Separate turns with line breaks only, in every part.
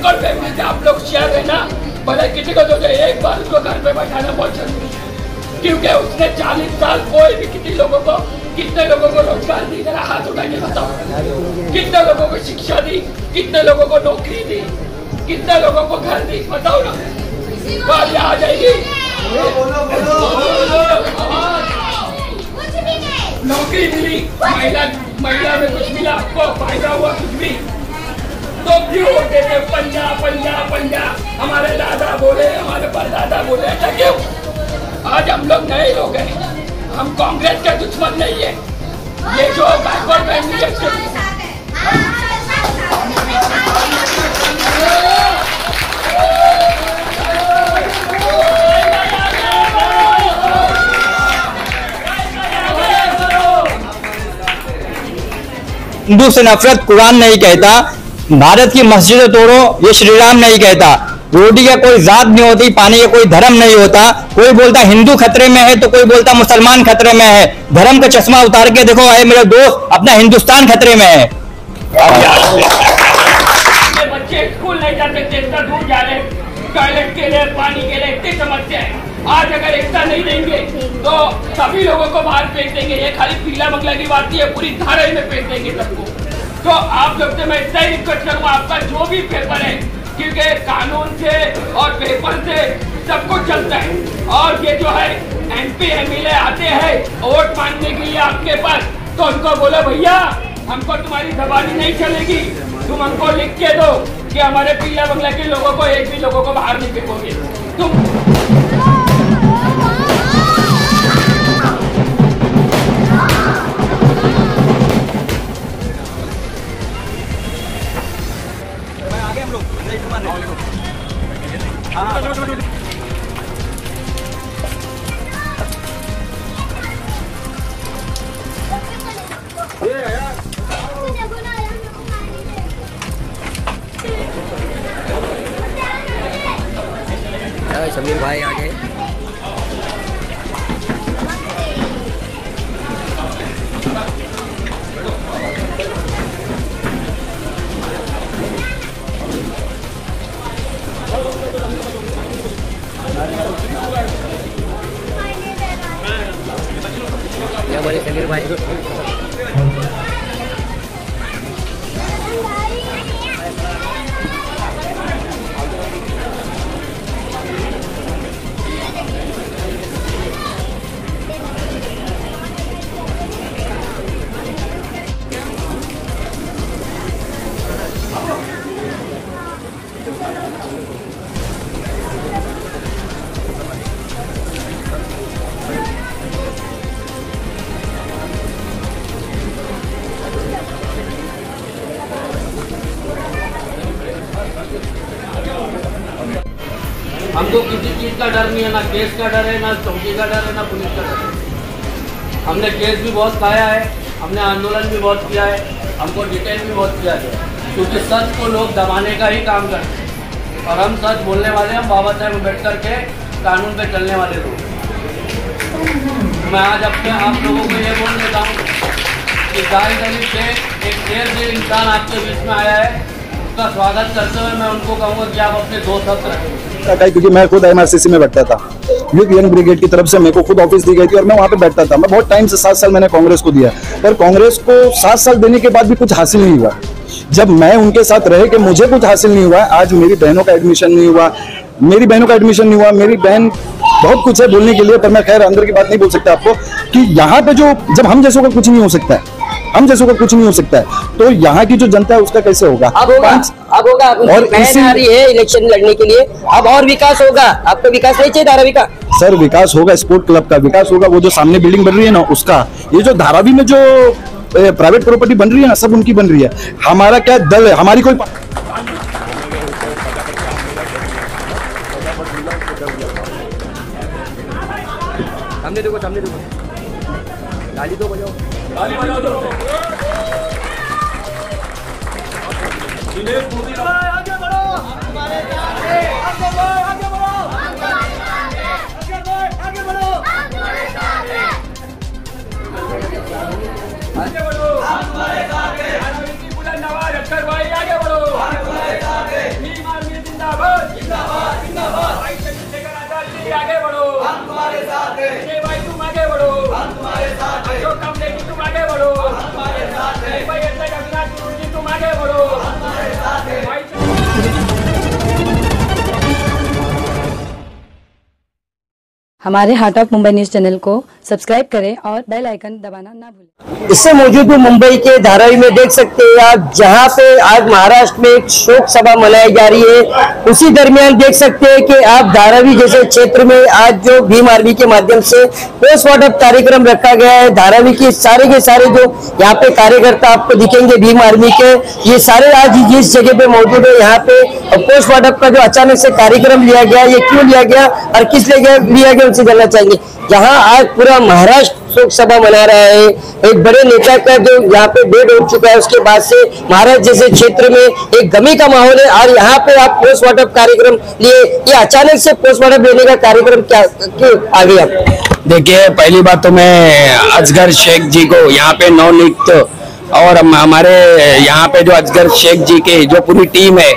Gaekwad family से आप लोग शेयर है ना, भले किसी को तो एक बार उसको घर पे बैठाना बहुत जरूरी है, क्योंकि उसने 40 साल कोई भी कितने लोगों को रोजगार दी, जरा हाथ उठा के बताओ। कितने लोगों को शिक्षा दी, कितने लोगों को नौकरी दी, कितने लोगों को घर दी, बताओ ना। बात आ जाएगी, नौकरी मिली, महिला में कुछ मिला, आपको फायदा हुआ कुछ भी, तो क्यों होते थे पंजा पंजा पंजा? हमारे दादा बोले, हमारे परदादा बोले, ऐसा क्यों? आज हम लोग नए लोग हैं, हम कांग्रेस के दुश्मन नहीं है। ये जो गायकवाड़ फैमिली है,
हिंदू से नफरत कुरान नहीं कहता, भारत की मस्जिदें तोड़ो ये श्री राम नहीं कहता, रोटी का कोई जात नहीं होती, पानी का कोई धर्म नहीं होता। कोई बोलता हिंदू खतरे में है तो कोई बोलता मुसलमान खतरे में है। धर्म का चश्मा उतार के देखो आए मेरे दोस्त, अपना हिंदुस्तान खतरे में है।
बच्चे स्कूल नहीं जा सकते, इतना दूर जा रहे, टॉयलेट के लिए, पानी के लिए इतनी समस्या है। आज अगर एकता नहीं देंगे तो सभी लोगों को बाहर फेंक देंगे। ये खाली पीला बंगला की बात नहीं है, पूरी धारा में फेंक देंगे सबको। तो आप लोग से मैं इतना ही रिक्वेस्ट करूंगा, आपका जो भी पेपर है, क्योंकि कानून से और पेपर से सब कुछ चलता है। और ये जो है MP MLA आते हैं वोट मांगने के लिए आपके पास, तो उनको बोलो भैया हमको तुम्हारी जबानी नहीं चलेगी, तुम हमको लिख के दो कि हमारे पीला बंगला के लोगों को, एक भी लोगों को बाहर नहीं फेंकोगे तुम।
समीर भाई आगे। क्या बोले समीर भाई?
हमको किसी चीज़ का डर नहीं है, ना केस का डर है, ना चौकी का डर है, ना पुलिस का डर है। हमने केस भी बहुत खाया है, हमने आंदोलन भी बहुत किया है, हमको डिटेन भी बहुत किया है, क्योंकि सच को लोग दबाने का ही काम करते हैं। और हम सच बोलने वाले, हम बाबा साहेब अम्बेडकर के कानून पे चलने वाले लोग। मैं आज अपने आप लोगों को ये बोल देता हूँ कि गाय दलित से एक शेर से इंसान आपके बीच में आया है, उसका स्वागत करते हुए मैं उनको कहूँगा कि आप अपने दो शब्द रखें।
क्योंकि मैं खुद MRCC में बैठता था, यूथ यंग ब्रिगेड की तरफ से मेरे को खुद ऑफिस दी गई थी और मैं वहाँ पे बैठता था। मैं बहुत टाइम से 7 साल मैंने कांग्रेस को दिया, पर कांग्रेस को 7 साल देने के बाद भी कुछ हासिल नहीं हुआ। जब मैं उनके साथ रहे कि मुझे कुछ हासिल नहीं हुआ। आज मेरी बहनों का एडमिशन नहीं हुआ, मेरी बहन बहुत कुछ है बोलने के लिए, पर मैं खैर अंदर की बात नहीं बोल सकता आपको कि यहाँ पे जो जब हम जैसों का कुछ नहीं हो सकता है, तो यहाँ की जो जनता है उसका कैसे होगा?
अब होगा और आ रही है इलेक्शन लड़ने के लिए, अब और विकास होगा। आपको विकास नहीं चाहिए? धारावी का
सर विकास होगा, स्पोर्ट क्लब का विकास होगा, वो जो सामने बिल्डिंग बन रही है ना उसका, ये जो धारावी में जो प्राइवेट प्रॉपर्टी बन रही है ना सब उनकी बन रही है। हमारा क्या दल है, हमारी कोई
सामने देखो गाली तो बजाओ,
गाली बजाओ दो। आगे बढ़ो, आगे बढ़ो।
हमारे heart of Mumbai news channel को सब्सक्राइब करें और बेल आइकन दबाना ना भूलें।
इससे मौजूद हूँ मुंबई के धारावी में, देख सकते हैं आप, जहां पे आज महाराष्ट्र में एक शोक सभा मनाई जा रही है। उसी दरमियान देख सकते हैं कि आप धारावी जैसे क्षेत्र में आज जो भीम आर्मी के माध्यम से पोस्टमार्टम कार्यक्रम रखा गया है। धारावी के सारे जो यहाँ पे कार्यकर्ता आपको दिखेंगे भीम आर्मी के, ये सारे आज जिस जगह पे मौजूद है यहाँ पे पोस्टमार्टम का जो अचानक से कार्यक्रम लिया गया, ये क्यों लिया गया और किस लिया गया उनसे जानना चाहेंगे। जहां आज पूरा महाराष्ट्र शोक सभा मना रहा है, एक बड़े नेता का जो यहाँ पे डेड हो चुका है, उसके बाद से महाराष्ट्र जैसे क्षेत्र में एक गमी का माहौल है। और यहाँ पे आप पोस्टमार्टम कार्यक्रम लिए, ये अचानक से पोस्टमार्टम लेने का कार्यक्रम क्या क्यों आ गया?
देखिए, पहली बात तो मैं असगर शेख जी को यहाँ पे नवनियुक्त और हमारे यहाँ पे जो असगर शेख जी के जो पूरी टीम है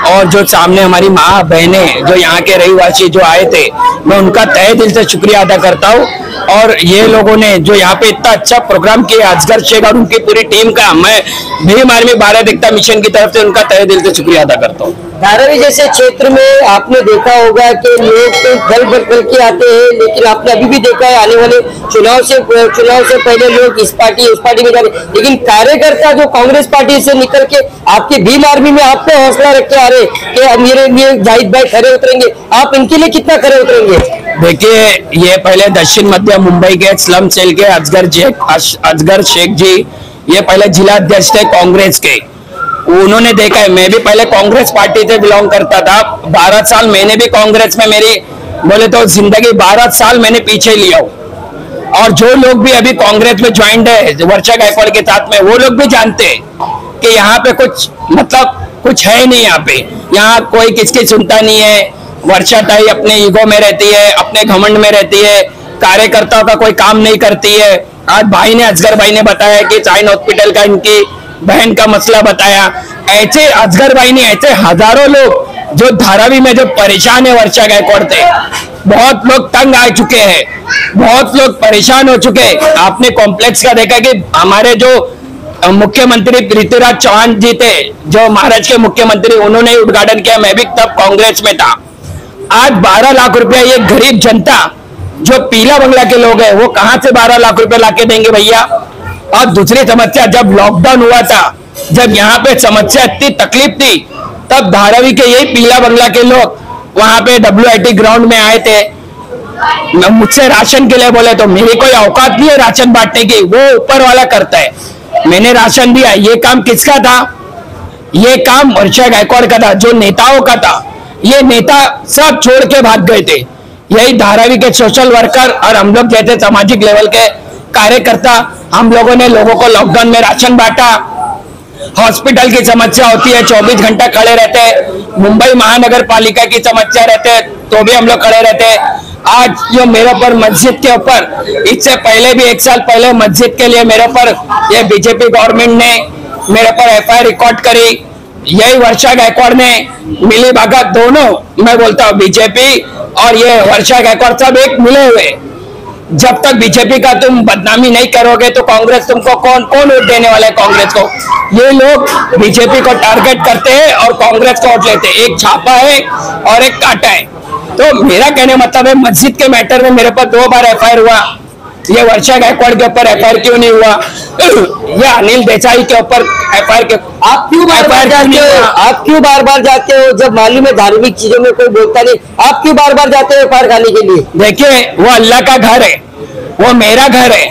और जो सामने हमारी माँ बहने जो यहाँ के रहिवासी जो आए थे, मैं उनका तहे दिल से शुक्रिया अदा करता हूँ। और ये लोगों ने जो यहाँ पे इतना अच्छा प्रोग्राम किया, असगर शेख और उनकी पूरी टीम का मैं भीम आर्मी भारत एकता मिशन की तरफ से उनका तहे दिल से शुक्रिया अदा करता हूँ।
धारावी जैसे क्षेत्र में आपने देखा होगा कि लोग तो दल बदल के आते हैं, लेकिन आपने अभी भी देखा है आने वाले चुनाव से पहले लोग इस पार्टी उस पार्टी में जा रहे, लेकिन कार्यकर्ता जो कांग्रेस पार्टी से निकल के आपके भीम आर्मी में आपको हौसला रख के आ रहे कि मेरे लिए जाहिद भाई खड़े उतरेंगे, आप इनके लिए कितना खड़े उतरेंगे?
देखिए, ये पहले दक्षिण मध्य मुंबई के स्लम सेल के असगर शेख जी, ये पहले जिला अध्यक्ष थे कांग्रेस के। उन्होंने देखा है, मैं भी पहले कांग्रेस पार्टी से बिलोंग करता था। 12 साल मैंने भी कांग्रेस में, मेरी बोले तो जिंदगी 12 साल मैंने पीछे लिया हूँ। और जो लोग भी अभी कांग्रेस में ज्वाइंट है वर्षा गायकवाड़ के साथ में, वो लोग भी जानते हैं कि यहाँ पे कुछ है नहीं। यहाँ कोई किसकी सुनता नहीं है। वर्षा ताई अपने ईगो में रहती है, अपने घमंड में रहती है, कार्यकर्ताओं का कोई काम नहीं करती है। आज भाई ने, असगर भाई ने बताया कि साइन हॉस्पिटल का इनकी बहन का मसला बताया। ऐसे असगर भाई ने, ऐसे हजारों लोग जो धारावी में जो परेशान है वर्षा गायकवाड़ थे, बहुत लोग तंग आ चुके हैं, बहुत लोग परेशान हो चुके हैं। आपने कॉम्प्लेक्स का देखा कि हमारे जो मुख्यमंत्री पृथ्वीराज चौहान जी थे, जो महाराष्ट्र के मुख्यमंत्री, उन्होंने उद्घाटन किया। मैं भी तब कांग्रेस में था। आज 12 लाख रुपया ये गरीब जनता जो पीला बंगला के लोग हैं, वो कहां से 12 लाख रुपए लाके देंगे भैया? और दूसरी समस्या, जब लॉकडाउन हुआ था, जब यहाँ पे समस्या इतनी तकलीफ थी, तब धारावी के यही पीला बंगला के लोग वहां पे WIT ग्राउंड में आए थे। मुझसे राशन के लिए बोले तो मेरी कोई औकात नहीं है राशन बांटने की, वो ऊपर वाला करता है। मैंने राशन दिया। ये काम किसका था? ये काम वर्षा गायकवाड़ का था, जो नेताओं का था। ये नेता सब छोड़ के भाग गए थे। यही धारावी के सोशल वर्कर और हम लोग जैसे सामाजिक लेवल के कार्यकर्ता, हम लोगों ने लोगों को लॉकडाउन में राशन बांटा। हॉस्पिटल की समस्या होती है, 24 घंटा खड़े रहते हैं। मुंबई महानगर पालिका की समस्या रहते हैं, तो भी हम लोग खड़े रहते हैं। आज जो मेरे ऊपर मस्जिद के ऊपर, इससे पहले भी 1 साल पहले मस्जिद के लिए मेरे ऊपर ये बीजेपी गवर्नमेंट ने मेरे ऊपर FIR रिकॉर्ड करी। यही वर्षा गायकवाड़ ने मिली भगत, दोनों मैं बोलता हूँ, बीजेपी और ये वर्षा गायकवाड़ सब एक मिले हुए। जब तक बीजेपी का तुम बदनामी नहीं करोगे तो कांग्रेस तुमको कौन वोट देने वाला है? कांग्रेस को ये लोग बीजेपी को टारगेट करते हैं और कांग्रेस को वोट लेते हैं। एक छापा है और एक काटा है। तो मेरा कहने मतलब है, मस्जिद के मैटर में मेरे पर 2 बार FIR हुआ। ये वर्षा गायकवाड़ के ऊपर FIR क्यों नहीं हुआ? ये अनिल देसाई के ऊपर FIR क्यों?
आप क्यों बार बार जाते हो? जब मालूम है धार्मिक चीजों में कोई बोलता नहीं, आप क्यों बार बार जाते हो FIR खाने के लिए?
देखिए, वो अल्लाह का घर है, वो मेरा घर है।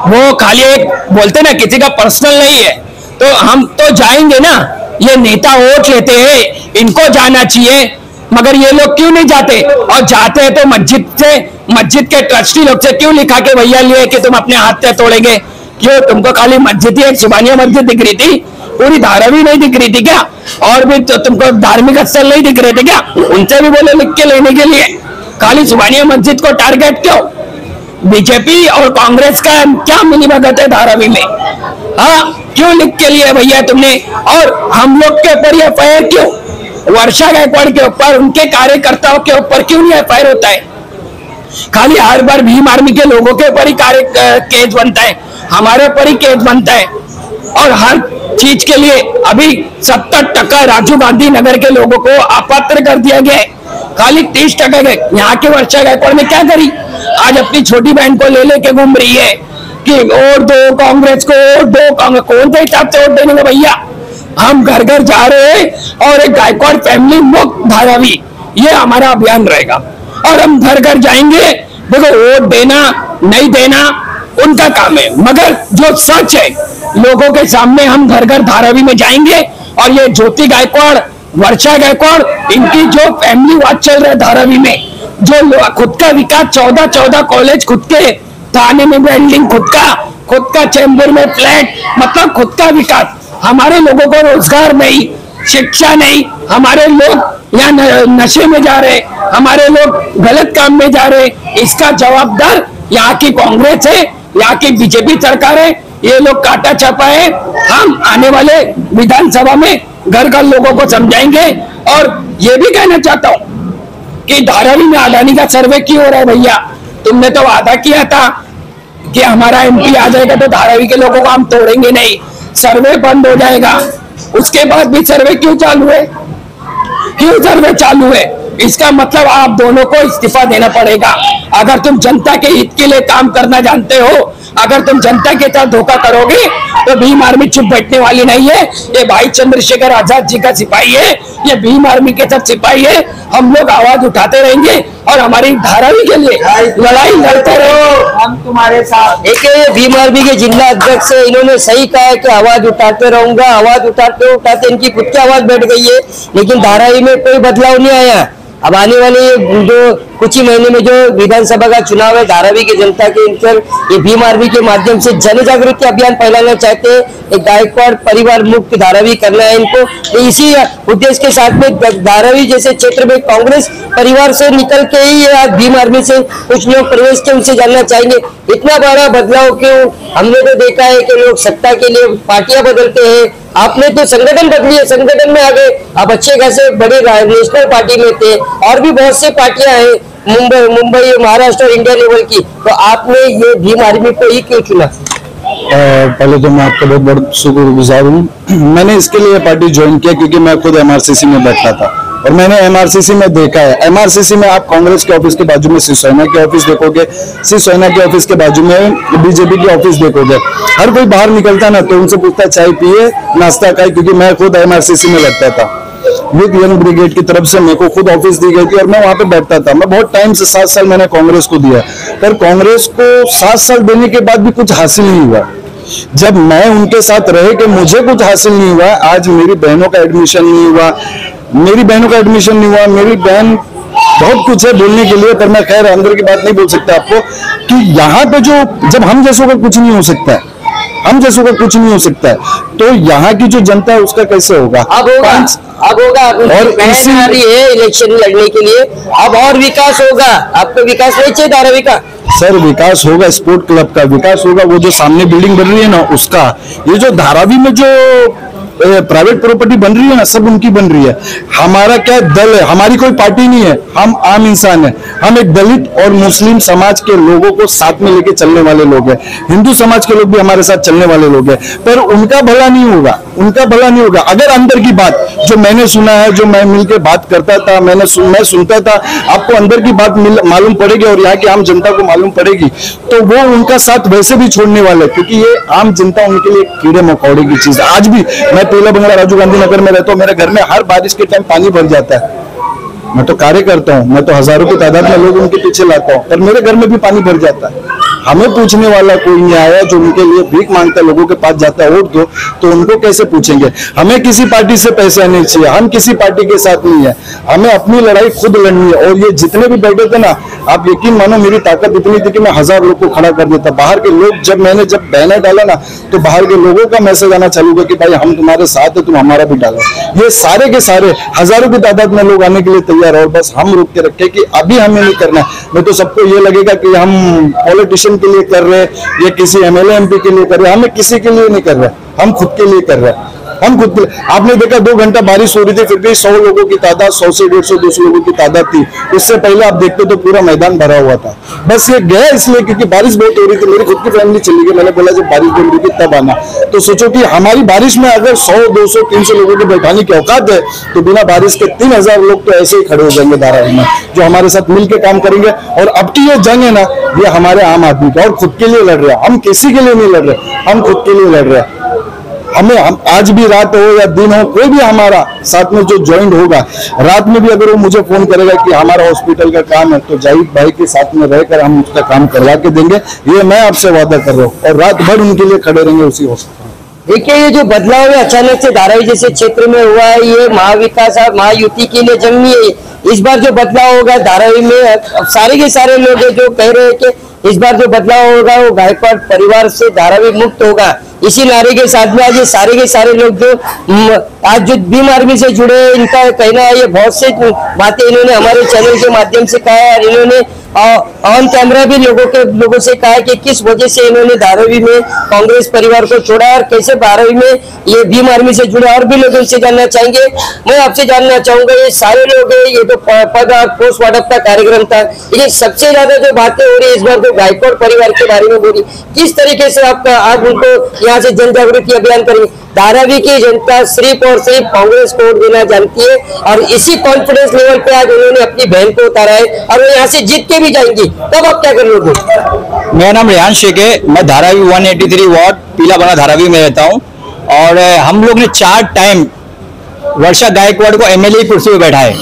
वो खाली एक बोलते ना, किसी का पर्सनल नहीं है। तो हम तो जाएंगे ना। ये नेता वोट लेते हैं, इनको जाना चाहिए, मगर ये लोग क्यों नहीं जाते? और जाते हैं तो मस्जिद के ट्रस्टी लोग से क्यों लिखा के भैया लिए कि तुम अपने हाथ से तोड़ेंगे? क्यों तुमको खाली मस्जिद ही एक सुबानिया मस्जिद दिख रही थी? पूरी धारावी नहीं दिख रही थी क्या? और भी तो तुमको धार्मिक स्थल नहीं दिख रहे थे क्या? उनसे भी बोले लिख के लेने के लिए। खाली सुबानिया मस्जिद को टारगेट क्यों? बीजेपी और कांग्रेस का क्या मिलीभगत है धारावी में? हाँ, क्यों लिख के लिए भैया तुमने? और हम लोग के ऊपर ये FIR क्यों? वर्षा गायकवाड़ के ऊपर, उनके कार्यकर्ताओं के ऊपर क्यों नहीं FIR होता है? खाली हर बार भीम आर्मी के लोगों के ऊपर ही केस बनता है, हमारे ऊपर ही केस बनता है। और हर चीज के लिए अभी 70% राजीव गांधी नगर के लोगों को अपात्र कर दिया गया है।
खाली 30% है। यहाँ की वर्षा गायकवाड़ ने क्या करी? आज अपनी छोटी बहन को ले लेके घूम रही है कि वोट दो कांग्रेस को, वोट दो कांग्रेस। कौन से हिसाब से वोट देने का भैया? हम घर घर जा रहे हैं और एक गायकवाड़ फैमिली मुक्त धारावी, ये हमारा अभियान रहेगा और हम घर घर जाएंगे। देखो, वोट देना नहीं देना उनका काम है, मगर जो सच है लोगों के सामने हम घर घर धारावी में जाएंगे। और ये ज्योति गायकवाड़, वर्षा गायकवाड़, इनकी जो फैमिली वाद चल रहा है धारावी में, जो खुद का विकास 14 कॉलेज, खुद के थाने में बिल्डिंग, खुद का चैम्बर में फ्लैट, मतलब खुद का विकास। हमारे लोगों को रोजगार नहीं, शिक्षा नहीं, हमारे लोग यहाँ नशे में जा रहे, हमारे लोग गलत काम में जा रहे। इसका जवाबदार यहाँ की कांग्रेस है, यहाँ की बीजेपी सरकार है। ये लोग काटा छापा है। हम आने वाले विधानसभा में घर घर लोगों को समझाएंगे। और ये भी कहना चाहता हूँ कि धारावी में अडानी का सर्वे क्यों हो रहा है भैया? तुमने तो वादा किया था कि हमारा एमपी आ जाएगा तो धारावी के लोगों को हम तोड़ेंगे नहीं, सर्वे बंद हो जाएगा। उसके बाद भी सर्वे क्यों चालू है? क्यों सर्वे चालू है? इसका मतलब आप दोनों को इस्तीफा देना पड़ेगा। अगर तुम जनता के हित के लिए काम करना जानते हो, अगर तुम जनता के साथ धोखा करोगे तो भीम आर्मी चुप बैठने वाली नहीं है। ये भाई चंद्रशेखर आजाद जी का सिपाही है, ये भीम आर्मी के साथ सिपाही है। हम लोग आवाज उठाते रहेंगे और हमारी धारावी के लिए लड़ाई लड़ते रहो,
हम तुम्हारे साथ। एक भीम आर्मी के जिला अध्यक्ष है, इन्होंने सही कहा है कि आवाज उठाते रहूंगा। आवाज उठाते उठाते इनकी खुद की आवाज बैठ गई है, लेकिन धारावी में कोई बदलाव नहीं आया। अब आने वाले जो कुछ ही महीने में जो विधानसभा का चुनाव है, धारावी की जनता के अंदर ये भीम आर्मी के माध्यम से जन जागृति अभियान फैलाना चाहते हैं। एक गायकवाड़ परिवार मुक्त धारावी करना है इनको। तो इसी उद्देश्य के साथ में धारावी जैसे क्षेत्र में कांग्रेस परिवार से निकल के ही आज भीम आर्मी से कुछ लोग प्रवेश के उनसे जानना चाहेंगे, इतना बड़ा बदलाव क्यों? हमने तो देखा है कि लोग सत्ता के लिए पार्टियां बदलते हैं। आपने तो संगठन बदली है, संगठन में आ गए। आप अच्छे खासे बड़े नेशनल पार्टी में थे, और भी बहुत सी पार्टियां हैं मुंबई, महाराष्ट्र और इंडिया लेवल की। तो आपने ये भीम आर्मी को ही क्यों चुना?
पहले तो मैं आपका बहुत बहुत शुक्रगुजार हूँ। मैंने इसके लिए पार्टी ज्वाइन किया क्योंकि मैं खुद एमआरसीसी में बैठता था और मैंने एमआरसीसी में देखा है। एमआरसीसी में आप कांग्रेस के ऑफिस के बाजू में शिवसेना के ऑफिस देखोगे, शिवसेना के ऑफिस के बाजू में बीजेपी के ऑफिस देखोगे। हर कोई बाहर निकलता ना तो उनसे पूछता चाय पिए, नाश्ता खाए, क्योंकि मैं खुद एमआरसीसी में बैठता था। यूथ यंग ब्रिगेड की तरफ से मेरे को खुद ऑफिस दी गई थी और मैं वहां पे बैठता था। मैं बहुत टाइम से 7 साल मैंने कांग्रेस को दिया, पर कांग्रेस को 7 साल देने के बाद भी कुछ हासिल नहीं हुआ। जब मैं उनके साथ रहे कि मुझे कुछ हासिल नहीं हुआ। आज मेरी बहनों का एडमिशन नहीं हुआ, मेरी बहन बहुत कुछ है बोलने के लिए, पर मैं खैर अंदर की बात नहीं बोल सकता आपको कि यहाँ पे जो जब हम जैसों का कुछ नहीं हो सकता है, तो यहाँ की जो जनता है उसका कैसे होगा?
अब होगा और इसी है इलेक्शन लड़ने के लिए। अब और विकास होगा, आपको विकास नहीं चाहिए धारावी का?
सर विकास होगा, स्पोर्ट क्लब का विकास होगा, वो जो सामने बिल्डिंग बन रही है ना उसका। ये जो धारावी में जो प्राइवेट प्रॉपर्टी बन रही है ना, सब उनकी बन रही है। हमारा क्या दल है, हमारी कोई पार्टी नहीं है, हम आम इंसान है। हम एक दलित और मुस्लिम समाज के लोगों को साथ में लेके चलने वाले लोग हैं। हिंदू समाज के लोग भी हमारे साथ चलने वाले लोग हैं, पर उनका भला नहीं होगा, अगर अंदर की बात जो मैंने सुना है, जो मैं मिलकर बात करता था, मैं सुनता था, आपको अंदर की बात मालूम पड़ेगी और यहाँ की आम जनता को मालूम पड़ेगी, तो वो उनका साथ वैसे भी छोड़ने वाले, क्योंकि ये आम जनता उनके लिए कीड़े मकोड़े की चीज है। आज भी मैं पहला बंगला राजीव गांधी नगर में रहता हूँ, मेरे घर में हर बारिश के टाइम पानी भर जाता है। मैं तो कार्य करता हूँ, मैं तो हजारों की तादाद में लोग उनके पीछे लाता हूँ, पर मेरे घर में भी पानी भर जाता है। हमें पूछने वाला कोई नहीं आया, जो उनके लिए भीख मांगता है, लोगों के पास जाता है वोट दो, तो उनको कैसे पूछेंगे? हमें किसी पार्टी से पैसे नहीं चाहिए, हम किसी पार्टी के साथ नहीं है, हमें अपनी लड़ाई खुद लड़नी है। और ये जितने भी बैठे थे ना, आप यकीन मानो मेरी ताकत इतनी थी कि मैं 1000 लोग को खड़ा कर देता। बाहर के लोग जब बैनर डाला ना, तो बाहर के लोगों का मैसेज आना चालू हुआ कि भाई हम तुम्हारे साथ है, तुम हमारा भी डालो। ये सारे के सारे हजारों की तादाद में लोग आने के लिए तैयार है, और बस हम रोक के रखे कि अभी हमें नहीं करना है। नहीं तो सबको ये लगेगा कि हम पॉलिटिशियन के लिए कर रहे हैं या किसी एमएलए एमपी के लिए कर रहे हैं। हमें किसी के लिए नहीं कर रहे, हम खुद के लिए कर रहे हैं। हम खुद के, आपने देखा 2 घंटा बारिश हो रही थी, फिर भी 100 लोगों की तादाद, 100 से 150 200 लोगों की तादाद थी। इससे पहले आप देखते तो पूरा मैदान भरा हुआ था। बस ये गया इसलिए क्योंकि बारिश बहुत हो रही थी, मेरी खुद की फैमिली चली गई। मैंने बोला जब बारिश बंद होगी तब आना। तो सोचो कि हमारी बारिश में अगर 100 200 300 लोगों को बैठाने की औकात है, तो बिना बारिश के 3000 लोग तो ऐसे ही खड़े हो जाएंगे धारावी में, जो हमारे साथ मिलकर काम करेंगे। और अब की ये जंग है ना, ये हमारे आम आदमी का, और खुद के लिए लड़ रहे हैं हम, किसी के लिए नहीं लड़ रहे, हम खुद के लिए लड़ रहे हैं। हम आज भी रात हो या दिन हो, कोई भी हमारा साथ में जो ज्वाइंट होगा, रात में भी अगर वो मुझे फोन करेगा कि हमारा हॉस्पिटल का काम है, तो जाहिद भाई के साथ में रहकर हम उसका काम करवा के देंगे। ये मैं आपसे वादा कर रहा हूँ, और रात भर उनके लिए खड़े रहेंगे उसी हॉस्पिटल।
देखिए, ये जो बदलाव है अचानक से धारावी जैसे क्षेत्र में हुआ है, ये महाविकास और महायुति के लिए जंग नहीं है। इस बार जो बदलाव होगा धारावी में, सारे के सारे लोग जो कह रहे हैं कि इस बार जो बदलाव होगा वो गायकवाड़ परिवार से धारावी मुक्त होगा, इसी नारे के साथ में आज ये सारे के सारे लोग जो आज जो भीम आर्मी से जुड़े, इनका कहना है, ये बहुत से बातें इन्होंने हमारे चैनल के माध्यम से कहा है, और इन्होंने ऑन कैमरा भी लोगों से कहा है कि किस वजह से इन्होंने धारावी में कांग्रेस परिवार को छोड़ा, और कैसे धारावी में ये भीम आर्मी से जुड़े। और भी लोग इनसे जानना चाहेंगे। मैं आपसे जानना चाहूंगा, ये सारे लोग, ये तो पद और पोस्ट वार्डअप का कार्यक्रम था, लेकिन सबसे ज्यादा जो बातें हो रही है इस बार तो गायकवाड़ परिवार के बारे में बोली, किस तरीके से आप उनको यहाँ से जन जागृति अभियान करेंगे? धारावी की जनता सिर्फ और सिर्फ कांग्रेस को वोट देना जानती है, और इसी कॉन्फिडेंस लेवल पे आज उन्होंने अपनी बहन को उतारा है, और वो यहाँ से जीत के भी जाएंगी। तब आप क्या कर लोगे?
मेरा नाम रेहान शेख है, मैं धारावी 183 वार्ड पीला बना धारावी में रहता हूँ। और हम लोग ने 4 टाइम वर्षा गायकवाड़ को एमएलए कुर्सी पे बैठा है,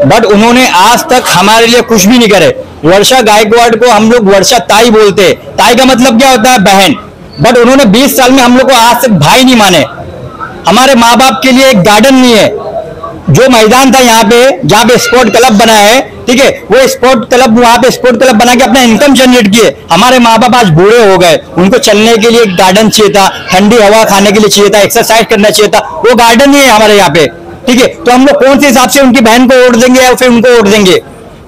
बट उन्होंने आज तक हमारे लिए कुछ भी नहीं करे। वर्षा गायकवाड़ को हम लोग वर्षा ताई बोलते हैं, ताई का मतलब क्या होता है? बहन। बट उन्होंने 20 साल में हम लोग को आज तक भाई नहीं माने। हमारे माँ बाप के लिए एक गार्डन नहीं है। जो मैदान था यहाँ पे, जहाँ पे स्पोर्ट क्लब बना है, ठीक है, वो स्पोर्ट क्लब, वहां पे स्पोर्ट क्लब बना के अपना इनकम जनरेट किए। हमारे माँ बाप आज बूढ़े हो गए, उनको चलने के लिए एक गार्डन चाहिए था, ठंडी हवा खाने के लिए चाहिए था, एक्सरसाइज करना चाहिए था, वो गार्डन नहीं है हमारे यहाँ पे, ठीक है। तो हम लोग कौन से हिसाब से उनकी बहन को वोट देंगे या फिर उनको वोट देंगे?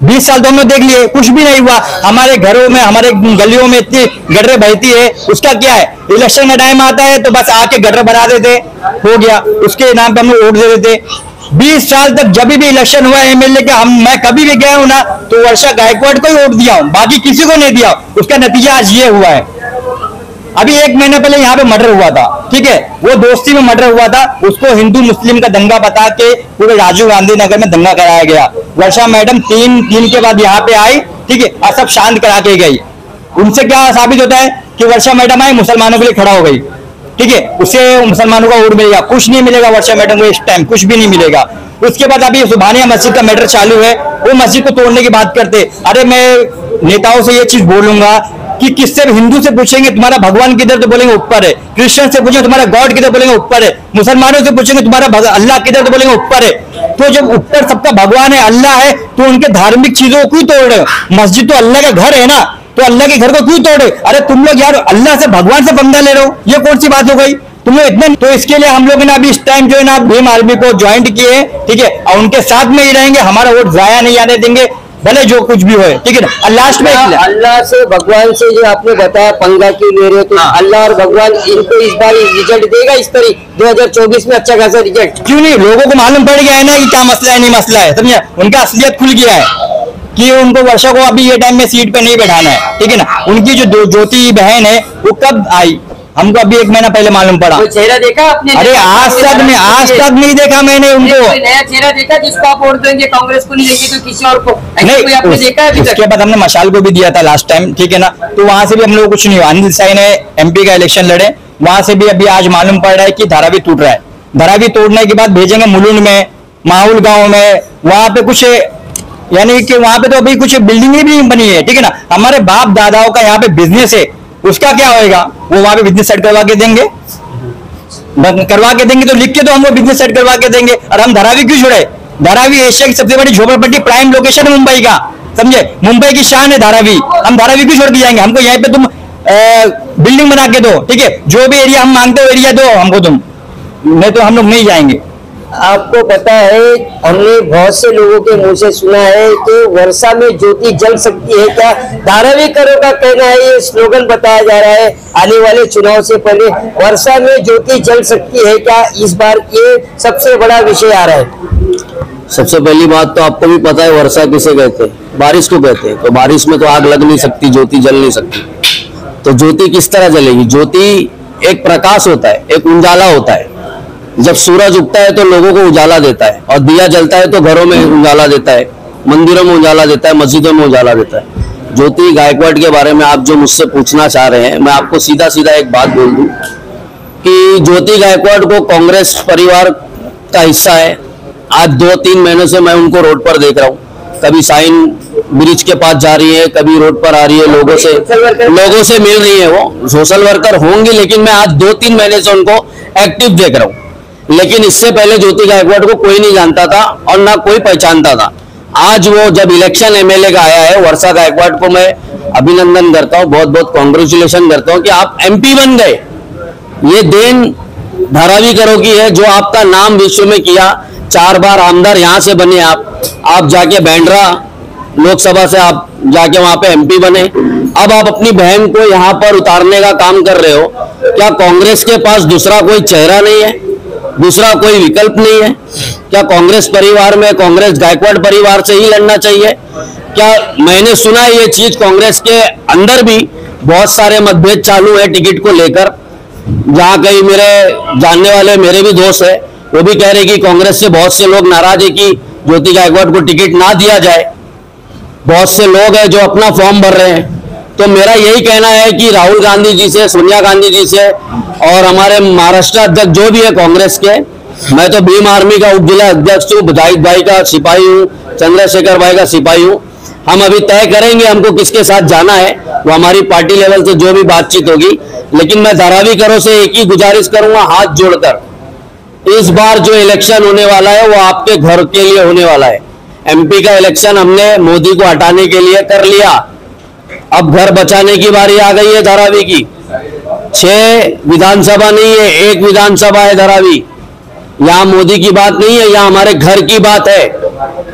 20 साल तो हमने देख लिए, कुछ भी नहीं हुआ। हमारे घरों में, हमारे गलियों में इतनी गटरें बहती है, उसका क्या है? इलेक्शन का टाइम आता है तो बस आके गटर बना देते, हो गया, उसके नाम पे हम लोग वोट दे देते। 20 साल तक जब भी इलेक्शन हुआ एमएलए का, मैं कभी भी गया हूं ना, तो वर्षा गायकवाड़ को ही वोट दिया हूं, बाकी किसी को नहीं दिया। उसका नतीजा आज ये हुआ है। अभी 1 महीने पहले यहाँ पे मर्डर हुआ था, ठीक है, वो दोस्ती में मर्डर हुआ था, उसको हिंदू मुस्लिम का दंगा बता के पूरे राजीव गांधी नगर में दंगा कराया गया। वर्षा मैडम 3 दिन के बाद यहाँ पे आई, ठीक है, और सब शांत करा के गई। उनसे क्या साबित होता है कि वर्षा मैडम आई, मुसलमानों के लिए खड़ा हो गई, ठीक है, उससे मुसलमानों का वोट मिलेगा? कुछ नहीं मिलेगा वर्षा मैडम को इस टाइम, कुछ भी नहीं मिलेगा। उसके बाद अभी सुभानिया मस्जिद का मैटर चालू है, वो मस्जिद को तोड़ने की बात करते। अरे मैं नेताओं से ये चीज बोलूंगा कि किससे हिंदू से पूछेंगे तुम्हारा भगवान किधर, तो बोलेंगे ऊपर है। क्रिश्चियन से पूछेंगे तुम्हारा गॉड किधर, बोलेंगे ऊपर है। मुसलमानों से पूछेंगे तुम्हारा अल्लाह किधर, तो बोलेंगे ऊपर है। तो जब ऊपर सबका भगवान है, अल्लाह है, तो उनके धार्मिक चीजों को क्यों तोड़ रहे हो? मस्जिद तो अल्लाह का घर है ना, तो अल्लाह के घर को क्यों तोड़े? अरे तुम लोग यार अल्लाह से, भगवान से पंगा ले रहे हो, ये कौन सी बात हो गई? तुम लोग इतने, तो इसके लिए हम लोग ने अभी इस टाइम जो है ना भीम आर्मी को ज्वाइंट किए, ठीक है, और उनके साथ में ही रहेंगे, हमारा वोट जाया नहीं आने देंगे, भले जो कुछ भी होए, ठीक है ना। और लास्ट में
अल्लाह से, भगवान से जो आपने बताया पंगा क्यों ले रहे हो, तो अल्लाह और भगवान इनको इस बार रिजल्ट देगा इस तरह 2024 में अच्छा खासा रिजल्ट?
क्यों नहीं, लोगों को मालूम पड़ गया है ना कि क्या मसला है, नहीं मसला है, समझे? उनका असलियत खुल गया है कि उनको वर्षा को अभी ये टाइम में सीट पे नहीं बैठाना है, ठीक है ना। उनकी जो ज्योति बहन है वो कब आई, हमको अभी 1 महीना पहले मालूम पड़ा।
कोई चेहरा देखा आपने?
अरे आज तक नहीं देखा मैंने उनको।
कोई नया चेहरा देखा जिसको आप वोट देंगे? कांग्रेस को नहीं देंगे तो किसी और को?
नहीं,
आपने देखा है?
उसके बाद हमने मशाल को भी दिया था लास्ट टाइम, ठीक है ना, तो वहां से भी हम लोग कुछ नहीं हुआ। अनिल साई ने एमपी का इलेक्शन लड़े, वहां से भी अभी आज मालूम पड़ रहा है कि धारावी टूट रहा है। धारावी तोड़ने के बाद भेजेंगे मुलुंड में, माहौल गांव में, वहां पे कुछ, यानी कि वहां पे तो अभी कुछ बिल्डिंग भी बनी है, ठीक है ना। हमारे बाप दादाओं का यहाँ पे बिजनेस है, उसका क्या होएगा? वो वहां पे बिजनेस सेट करवा के देंगे, तो लिख के तो हम लोग बिजनेस सेट करवा के देंगे। और हम धारावी क्यों छोड़े? धारावी एशिया की सबसे बड़ी झोपड़पट्टी प्राइम लोकेशन है मुंबई का, समझे? मुंबई की शान है धारावी। हम धारावी क्यों छोड़ के जाएंगे? हमको यहाँ पे तुम बिल्डिंग बना के दो, ठीक है, जो भी एरिया हम मांगते हो एरिया दो हमको तुम, नहीं तो हम लोग नहीं जाएंगे।
आपको पता है, हमने बहुत से लोगों के मुंह से सुना है कि वर्षा में ज्योति जल सकती है क्या? धारावी करो का कहना है, ये स्लोगन बताया जा रहा है आने वाले चुनाव से पहले, वर्षा में ज्योति जल सकती है क्या? इस बार ये सबसे बड़ा विषय आ रहा है।
सबसे पहली बात तो आपको भी पता है वर्षा किसे कहते हैं, बारिश को कहते हैं। तो बारिश में तो आग लग नहीं सकती, ज्योति जल नहीं सकती। तो ज्योति किस तरह जलेगी? ज्योति एक प्रकाश होता है, एक उजाला होता है। जब सूरज उगता है तो लोगों को उजाला देता है, और दिया जलता है तो घरों में उजाला देता है, मंदिरों में उजाला देता है, मस्जिदों में उजाला देता है। ज्योति गायकवाड़ के बारे में आप जो मुझसे पूछना चाह रहे हैं, मैं आपको सीधा सीधा एक बात बोल दूं कि ज्योति गायकवाड़ को कांग्रेस परिवार का हिस्सा है। आज 2-3 महीनों से मैं उनको रोड पर देख रहा हूँ, कभी साइन ब्रिज के पास जा रही है, कभी रोड पर आ रही है, लोगों से मिल रही है। वो सोशल वर्कर होंगी, लेकिन मैं आज 2-3 महीने से उनको एक्टिव देख रहा हूँ। लेकिन इससे पहले ज्योति गायकवाड़ को कोई नहीं जानता था और ना कोई पहचानता था। आज वो जब इलेक्शन एमएलए का आया है, वर्षा गायकवाड़ को मैं अभिनंदन करता हूँ, बहुत बहुत कॉन्ग्रेचुलेशन करता हूँ कि आप एमपी बन गए। ये देन धारावी करो की है, जो आपका नाम विश्व में किया। 4 बार आमदार यहाँ से बने आप जाके बैंड्रा लोकसभा से आप जाके वहां पे एमपी बने। अब आप अपनी बहन को यहाँ पर उतारने का काम कर रहे हो। क्या कांग्रेस के पास दूसरा कोई चेहरा नहीं है, दूसरा कोई विकल्प नहीं है? क्या कांग्रेस परिवार में कांग्रेस गायकवाड़ परिवार से ही लड़ना चाहिए क्या? मैंने सुना है ये चीज कांग्रेस के अंदर भी बहुत सारे मतभेद चालू है टिकट को लेकर। जहां कई मेरे जानने वाले मेरे भी दोस्त है, वो भी कह रहे कि कांग्रेस से बहुत से लोग नाराज है कि ज्योति गायकवाड़ को टिकट ना दिया जाए। बहुत से लोग हैं जो अपना फॉर्म भर रहे हैं। तो मेरा यही कहना है कि राहुल गांधी जी से, सोनिया गांधी जी से और हमारे महाराष्ट्र अध्यक्ष जो भी है कांग्रेस के, मैं तो भीम आर्मी का उप जिला अध्यक्ष हूँ, जाहिद भाई का सिपाही हूँ, चंद्रशेखर भाई का सिपाही हूँ। हम अभी तय करेंगे हमको किसके साथ जाना है, वो हमारी पार्टी लेवल से जो भी बातचीत होगी। लेकिन मैं धारावी करो से एक ही गुजारिश करूंगा, हाथ जोड़कर, इस बार जो इलेक्शन होने वाला है वो आपके घर के लिए होने वाला है। एमपी का इलेक्शन हमने मोदी को हटाने के लिए कर लिया, अब घर बचाने की बारी आ गई है धारावी की। 6 विधानसभा नहीं है, 1 विधानसभा है धारावी। यहाँ मोदी की बात नहीं है, यहाँ हमारे घर की बात है।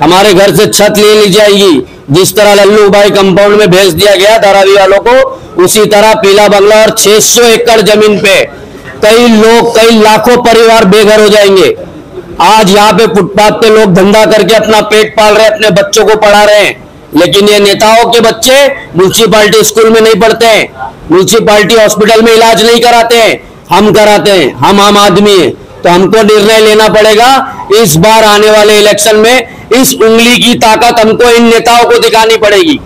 हमारे घर से छत ले ली जाएगी। जिस तरह लल्लू भाई कंपाउंड में भेज दिया गया धारावी वालों को, उसी तरह पीला बंगला और 600 एकड़ जमीन पे कई लोग, कई लाखों परिवार बेघर हो जाएंगे। आज यहाँ पे फुटपाथ पे लोग धंधा करके अपना पेट पाल रहे हैं, अपने बच्चों को पढ़ा रहे हैं। लेकिन ये नेताओं के बच्चे म्युनिसिपैलिटी स्कूल में नहीं पढ़ते हैं, म्युनिसिपैलिटी हॉस्पिटल में इलाज नहीं कराते हैं, हम कराते हैं। हम आम आदमी हैं, तो हमको निर्णय लेना पड़ेगा। इस बार आने वाले इलेक्शन में इस उंगली की ताकत हमको इन नेताओं को दिखानी पड़ेगी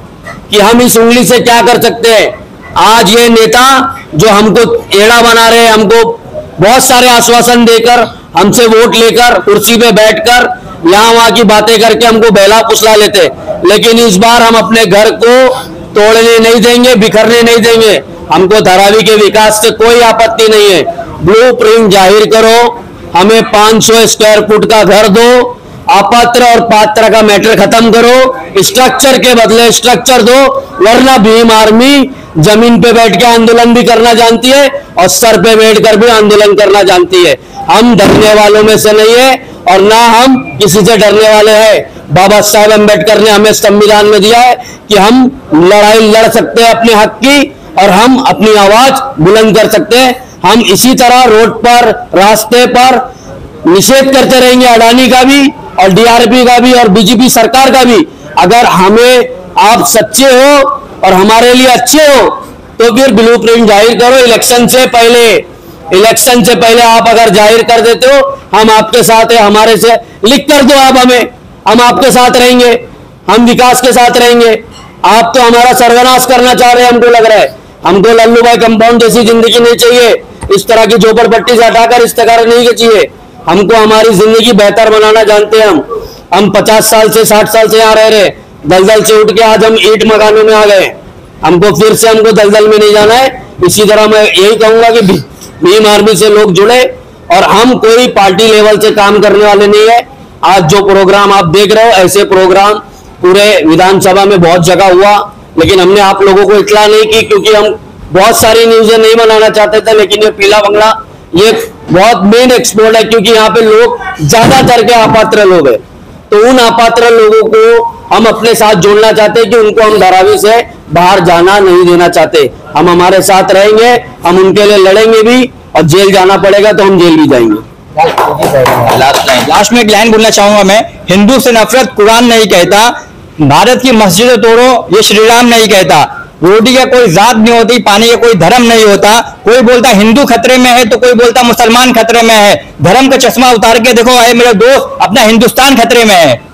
कि हम इस उंगली से क्या कर सकते हैं। आज ये नेता जो हमको एड़ा बना रहे हैं, हमको बहुत सारे आश्वासन देकर, हमसे वोट लेकर, कुर्सी पे बैठकर यहाँ वहां की बातें करके हमको बहला फुसला लेते। लेकिन इस बार हम अपने घर को तोड़ने नहीं देंगे, बिखरने नहीं देंगे। हमको धारावी के विकास से कोई आपत्ति नहीं है। ब्लूप्रिंट जाहिर करो, हमें 500 स्क्वायर फुट का घर दो, अपात्र और पात्र का मैटर खत्म करो, स्ट्रक्चर के बदले स्ट्रक्चर दो। वरना भीम आर्मी जमीन पे बैठ के आंदोलन भी करना जानती है और सर पे बैठकर भी आंदोलन करना जानती है। हम डरने वालों में से नहीं है और ना हम किसी से डरने वाले हैं। बाबा साहेब अम्बेडकर ने हमें संविधान में दिया है कि हम लड़ाई लड़ सकते हैं अपने हक की, और हम अपनी आवाज बुलंद कर सकते हैं। हम इसी तरह रोड पर, रास्ते पर निषेध करते रहेंगे, अडानी का भी और डीआरपी का भी और बीजेपी सरकार का भी। अगर हमें आप सच्चे हो और हमारे लिए अच्छे हो तो फिर ब्लूप्रिंट जाहिर करो। इलेक्शन से पहले आप अगर जाहिर कर देते हो, हम आपके साथ है, हमारे से लिख कर दो आप हमें, हम आपके साथ रहेंगे, हम विकास के साथ रहेंगे। आप तो हमारा सर्वनाश करना चाह रहे हैं, हमको लग रहा है। हमको लल्लू भाई कंपाउंड जैसी जिंदगी नहीं चाहिए, इस तरह की झोपड़पट्टी से हटाकर इस तरह नहीं चाहिए। हमको हमारी जिंदगी बेहतर बनाना जानते हैं हम 50 साल से 60 साल से यहाँ रह रहे, दलदल से उठ के आज हम ईंट मकानों में आ गए। हमको फिर से हमको दलदल में नहीं जाना है। इसी तरह मैं यही कहूंगा कि भीम आर्मी से लोग जुड़े, और हम कोई पार्टी लेवल से काम करने वाले नहीं है। आज जो प्रोग्राम आप देख रहे हो, ऐसे प्रोग्राम पूरे विधानसभा में बहुत जगह हुआ, लेकिन हमने आप लोगों को इतला नहीं की क्योंकि हम बहुत सारी न्यूज़ें नहीं बनाना चाहते थे। लेकिन ये पीला बंगला ये
बहुत मेन एक्सपोर्ट है, क्योंकि यहाँ पे लोग ज्यादातर के अपात्र लोग हैं। तो उन अपात्र लोगों को हम अपने साथ जोड़ना चाहते हैं कि उनको हम धारावी से बाहर जाना नहीं देना चाहते। हम हमारे साथ रहेंगे, हम उनके लिए लड़ेंगे भी, और जेल जाना पड़ेगा तो हम जेल भी जाएंगे।
लास्ट में एक लाइन बोलना चाहूंगा मैं, हिंदू से नफरत कुरान नहीं कहता, भारत की मस्जिदें तोड़ो ये श्री राम नहीं कहता, रोटी का कोई जात नहीं होती, पानी का कोई धर्म नहीं होता, कोई बोलता हिंदू खतरे में है तो कोई बोलता मुसलमान खतरे में है। धर्म का चश्मा उतार के देखो आए मेरे दोस्त, अपना हिंदुस्तान खतरे में है।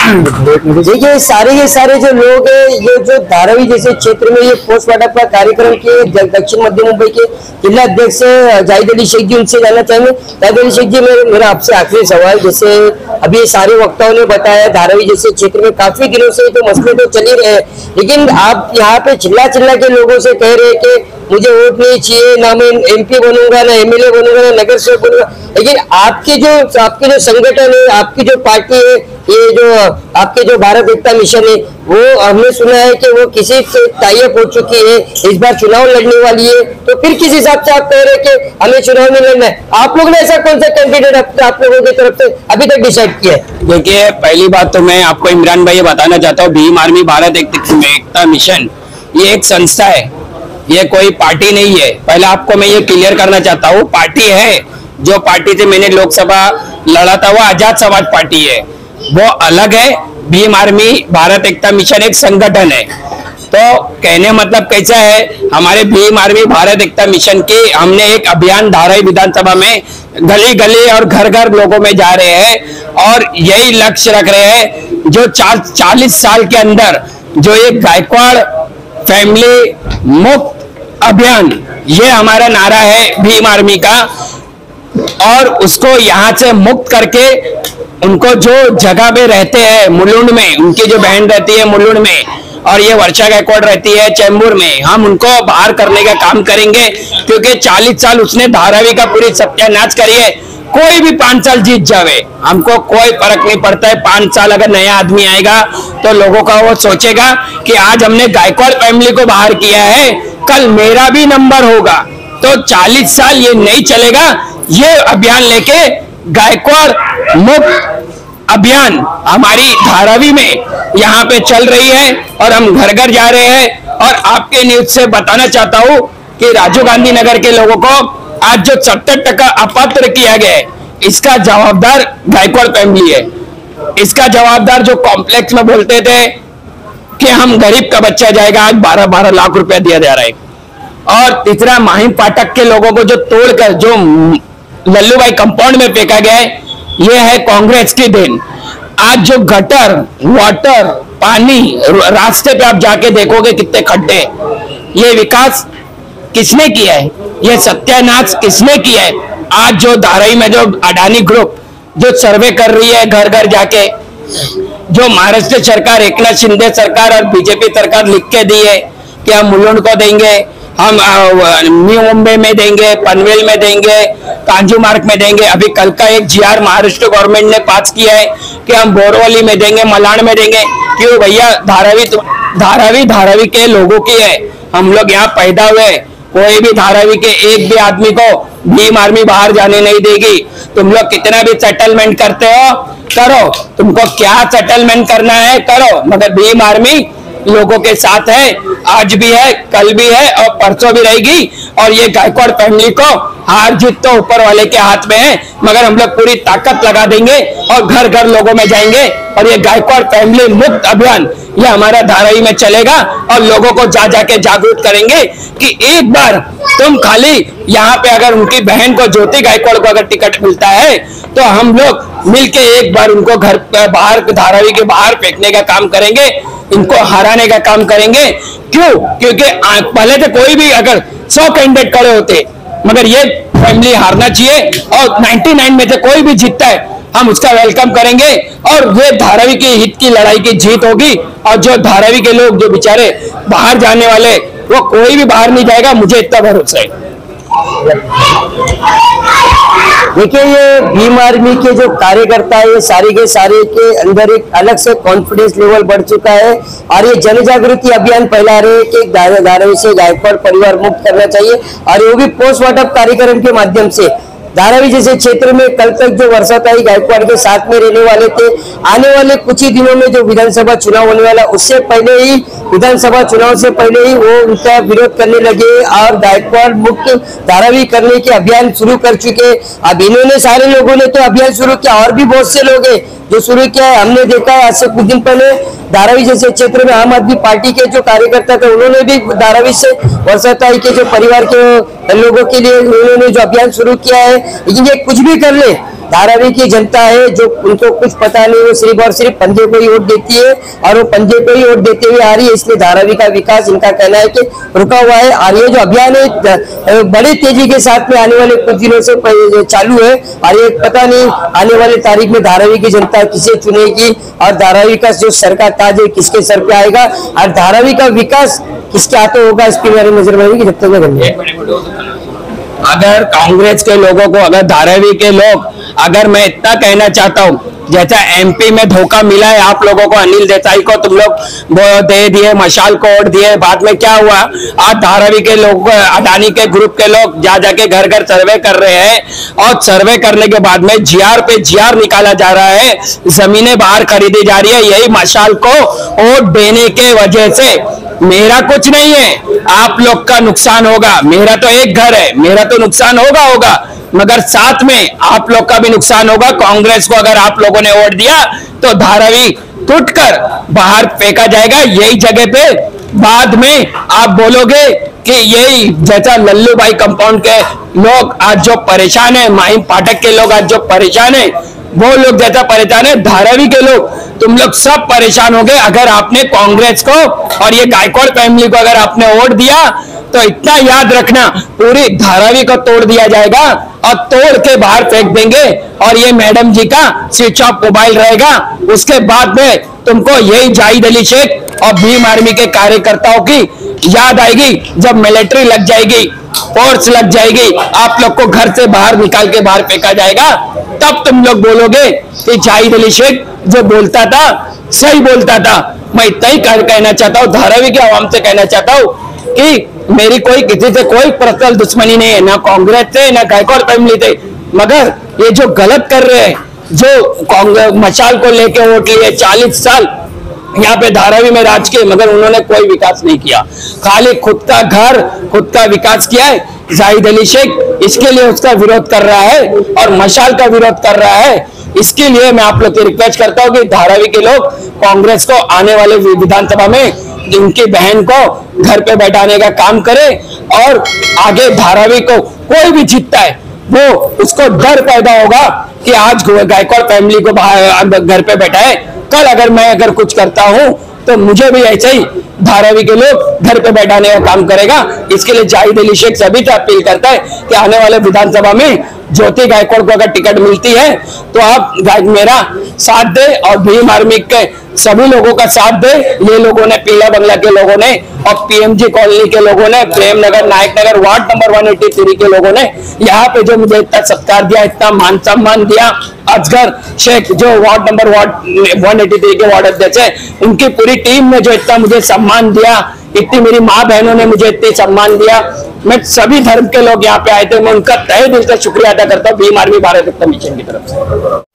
देखिए सारे के सारे जो लोग हैं, ये जो धारावी जैसे क्षेत्र में ये पोस्टमार्टम का कार्यक्रम के दक्षिण मध्य मुंबई के जिला अध्यक्ष जाहिद अली शेख जी, उनसे जानना चाहेंगे। जाहिद अली शेख जी, मेरा आपसे आखिरी सवाल, जैसे अभी सारे वक्ताओं ने बताया धारावी जैसे क्षेत्र में काफी दिनों से तो मसले तो चल ही रहे हैं, लेकिन आप यहाँ पे चिल्ला के लोगों से कह रहे हैं कि मुझे वोट नहीं चाहिए, ना मैं MP बनूंगा, ना MLA बनूंगा, ना नगर सेवक बनूंगा, लेकिन आपके जो संगठन है, आपकी जो पार्टी है, ये जो आपके जो भारत एकता मिशन है, वो हमने सुना है कि वो किसी से टाई अप हो चुकी है, इस बार चुनाव लड़ने वाली है, तो फिर किस हिसाब से आप कह रहे हैं कि हमें चुनाव में लड़ना है? आप लोगों ने ऐसा कौन सा कैंडिडेट आप लोगों की तरफ से अभी तक डिसाइड किया है?
देखिए, पहली बात तो मैं आपको इमरान भाई ये बताना चाहता हूँ, भीम आर्मी भारत एकता मिशन ये एक संस्था है, ये कोई पार्टी नहीं है। पहले आपको मैं ये क्लियर करना चाहता हूँ, पार्टी है, जो पार्टी से मैंने लोकसभा लड़ा था वो आजाद समाज पार्टी है, वो अलग है। भीम आर्मी भारत एकता मिशन एक संगठन है। तो कहने मतलब कैसा है, हमारे भीम आर्मी भारत एकता मिशन के हमने एक अभियान धारावी विधानसभा में गली गली और घर घर लोगों में जा रहे हैं और यही लक्ष्य रख रहे हैं, जो 40 साल के अंदर जो एक गायकवाड़ फैमिली मुक्त अभियान, ये हमारा नारा है भीम आर्मी का, और उसको यहाँ से मुक्त करके उनको जो जगह पे रहते हैं मुलुंड में, उनकी जो बहन रहती है मुलुंड में और ये वर्षा गायकवाड़ रहती है चेंबूर में, हम उनको बाहर करने का काम करेंगे, क्योंकि 40 साल उसने धारावी का पूरी सत्यानाश करी है। कोई भी 5 साल जीत जावे, हमको कोई फर्क नहीं पड़ता है। 5 साल अगर नया आदमी आएगा तो लोगों का वो सोचेगा कि आज हमने गायकवाड़ फैमिली को बाहर किया है, कल मेरा भी नंबर होगा। तो 40 साल ये नहीं चलेगा। ये अभियान लेके गायकवाड़ मुक्त अभियान हमारी धारावी में यहाँ पे चल रही है और हम घर घर जा रहे हैं। और आपके न्यूज से बताना चाहता हूँ कि राजीव गांधी नगर के लोगों को आज जो 70% अपात्र किया गया है, इसका जवाबदार गायकवाड़ फैमिली है। इसका जवाबदार जो कॉम्प्लेक्स में बोलते थे कि हम गरीब का बच्चा जाएगा, आज 12-12 लाख रुपया दिया जा रहा है। और तीसरा माहिम पाठक के लोगों को जो तोड़कर जो लल्लू भाई कंपाउंड में फेंका गया है, ये है कांग्रेस की देन। आज जो गटर वाटर पानी रास्ते पे आप जाके देखोगे कितने खड्डे, ये विकास किसने किया है? ये सत्यानाश किसने किया है? आज जो धारावी में जो अडानी ग्रुप जो सर्वे कर रही है घर घर जाके, जो महाराष्ट्र सरकार, एकनाथ शिंदे सरकार और बीजेपी सरकार लिख के दी है कि हम मुलुंड को देंगे, हम न्यू मुंबई में देंगे, पनवेल में देंगे, कांजू मार्ग में देंगे। अभी कल का एक GR महाराष्ट्र गवर्नमेंट ने पास किया है कि हम बोरवली में देंगे, मलाड में देंगे। क्यों भैया? धारावी के लोगों की है, हम लोग यहाँ पैदा हुए। कोई भी धारावी के एक भी आदमी को भीम आर्मी बाहर जाने नहीं देगी। तुम लोग कितना भी सेटलमेंट करते हो करो, तुमको क्या सेटलमेंट करना है करो, मगर भीम आर्मी लोगों के साथ है, आज भी है, कल भी है और परसों भी रहेगी। और ये गायकवाड़ फैमिली को हार जीत तो ऊपर वाले के हाथ में है, मगर हम लोग पूरी ताकत लगा देंगे और घर घर लोगों में जाएंगे। और ये गायकवाड़ फैमिली मुक्त अभियान ये हमारा धारावी में चलेगा और लोगों को जा जाके जागरूक करेंगे कि एक बार तुम खाली यहाँ पे अगर उनकी बहन को ज्योति गायकवाड़ को अगर टिकट मिलता है तो हम लोग मिलके एक बार उनको घर बाहर धारावी के बाहर फेंकने का काम करेंगे, इनको हराने का काम करेंगे। क्यों? क्योंकि पहले तो कोई भी अगर 100 कैंडिडेट खड़े होते, मगर ये फैमिली हारना चाहिए और 99 में से कोई भी जीतता है हम उसका वेलकम करेंगे और ये धारावी की हित की लड़ाई की जीत होगी। और जो धारावी के लोग जो बेचारे बाहर जाने वाले, वो कोई भी बाहर नहीं जाएगा, मुझे इतना भरोसा है।
देखिए, ये भीम आर्मी के जो कार्यकर्ता है, ये सारे के सारे के अंदर एक अलग से कॉन्फिडेंस लेवल बढ़ चुका है और ये जन जागृति अभियान फैला रहे हैं कि धारावी से गायकवाड़ परिवार मुक्त करना चाहिए, और वो भी पोस्टमार्टम कार्यक्रम के माध्यम से। धारावी जैसे क्षेत्र में कल तक जो वर्षाताई गायकवाड़ के साथ में रहने वाले थे, आने वाले कुछ ही दिनों में जो विधानसभा चुनाव होने वाला, उससे पहले ही विधानसभा चुनाव से पहले ही वो उनका विरोध करने लगे और गायकवाड़ मुक्त धारावी करने के अभियान शुरू कर चुके। अब इन्होंने सारे लोगों ने तो अभियान शुरू किया, और भी बहुत से लोग हैं जो शुरू किया है। हमने देखा है आज से कुछ दिन पहले धारावी जैसे क्षेत्र में आम आदमी पार्टी के जो कार्यकर्ता थे, उन्होंने भी धारावी से वर्षाताई के जो परिवार के लोगों के लिए उन्होंने जो अभियान शुरू किया है। लेकिन ये कुछ भी कर ले, धारावी की जनता है जो उनको कुछ पता नहीं, वो सिर्फ और सिर्फ पंजे को ही वोट देती है और वो पंजे को ही वोट देते हुए आ रही है। इसलिए धारावी का विकास इनका कहना है कि रुका हुआ है, और ये जो अभियान है बड़ी तेजी के साथ में आने वाले कुछ दिनों से चालू है, और ये पता नहीं आने वाले तारीख में धारावी की जनता किसे चुनेगी और धारावी का जो सर का ताज है किसके सर पे आएगा, और धारावी का विकास किसके हाथों होगा, इसकी मेरी नजर में रहेगी। जब तक
अगर कांग्रेस के लोगों को, अगर धारावी के लोग, अगर मैं इतना कहना चाहता हूँ, जैसा एमपी में धोखा मिला है आप लोगों को, अनिल देसाई को तुम लोग वो दे दिए, मशाल को वोट दिए, बाद में क्या हुआ? आज धारावी के लोग, अडानी के ग्रुप के लोग जा जाके घर घर सर्वे कर रहे हैं, और सर्वे करने के बाद में जीआर पे जीआर निकाला जा रहा है, जमीनें बाहर खरीदी जा रही है, यही मशाल को वोट देने के वजह से। मेरा कुछ नहीं है, आप लोग का नुकसान होगा, मेरा तो एक घर है, मेरा तो नुकसान होगा, मगर साथ में आप लोग का भी नुकसान होगा। कांग्रेस को अगर आप लोगों ने वोट दिया तो धारावी टूटकर बाहर फेंका जाएगा, यही जगह पे बाद में आप बोलोगे कि यही जैसा लल्लू भाई कंपाउंड के लोग आज जो परेशान है, माहिम पाठक के लोग आज जो परेशान है, वो लोग जैसा परेशान है, धारावी के लोग, तुम लोग सब परेशान हो गए अगर आपने कांग्रेस को और ये गायकवाड़ फैमिली को अगर आपने वोट दिया। तो इतना याद रखना, पूरी धारावी को तोड़ दिया जाएगा और तोड़ के बाहर फेंक देंगे, और ये मैडम जी का स्विच ऑफ मोबाइल रहेगा। उसके बाद में तुमको यही जाहिद अली शेख और भीम आर्मी के कार्यकर्ताओं की याद आएगी, जब मिलिट्री लग जाएगी, फोर्स लग जाएगी, आप लोग को घर से बाहर निकाल के बाहर फेंका जाएगा, तब तुम लोग बोलोगे कि जाहिद अली शेख जो बोलता था सही बोलता था। मैं इतना ही कहना चाहता हूँ, धारावी के आवाम से कहना चाहता हूँ कि मेरी कोई किसी से कोई पर्सनल दुश्मनी नहीं है, ना कांग्रेस से ना गायकवाड़ फैमिली से, मगर ये जो गलत कर रहे हैं, जो कांग्रेस मशाल को लेके वोट लिए 40 साल यहाँ पे धारावी में राज किए, मगर उन्होंने कोई विकास नहीं किया, खाली खुद का घर, खुद का विकास किया है। जाहिद अली शेख इसके लिए उसका विरोध कर रहा है और मशाल का विरोध कर रहा है। इसके लिए मैं आप लोग की रिक्वेस्ट करता हूँ कि धारावी के लोग कांग्रेस को आने वाले विधानसभा में जिनकी बहन को घर पे बैठाने का काम करे, और आगे धारावी को कोई भी जीतता है वो उसको डर पैदा होगा कि आज गायकवाड़ फैमिली को बाहर घर पे बैठाए, कल अगर मैं कुछ करता हूं तो मुझे भी ऐसे ही धारावी के लोग घर पे बैठाने का काम करेगा। इसके लिए जाहिद अली शेख सभी से अपील करता है कि आने वाले विधानसभा में ज्योति गायकवाड़ को अगर टिकट मिलती है तो आप मेरा साथ दे और भीम आर्मी के सभी लोगों का साथ दे। ये लोगों ने, पीला बंगला के लोगों ने और पीएमजी कॉलोनी के लोगों ने, प्रेम नगर, नायक नगर, वार्ड नंबर 183 के लोगों ने यहाँ पे जो मुझे इतना सत्कार दिया, इतना मान सम्मान दिया, असगर शेख जो वार्ड नंबर 183 के वार्ड अध्यक्ष है, उनकी पूरी टीम ने जो इतना मुझे सम्मान दिया, इतनी मेरी माँ बहनों ने मुझे इतनी सम्मान दिया, मैं सभी धर्म के लोग यहाँ पे आए थे, मैं उनका तहे दिल से शुक्रिया अदा करता हूँ भीम आर्मी भारत रत्न मिशन की तरफ से।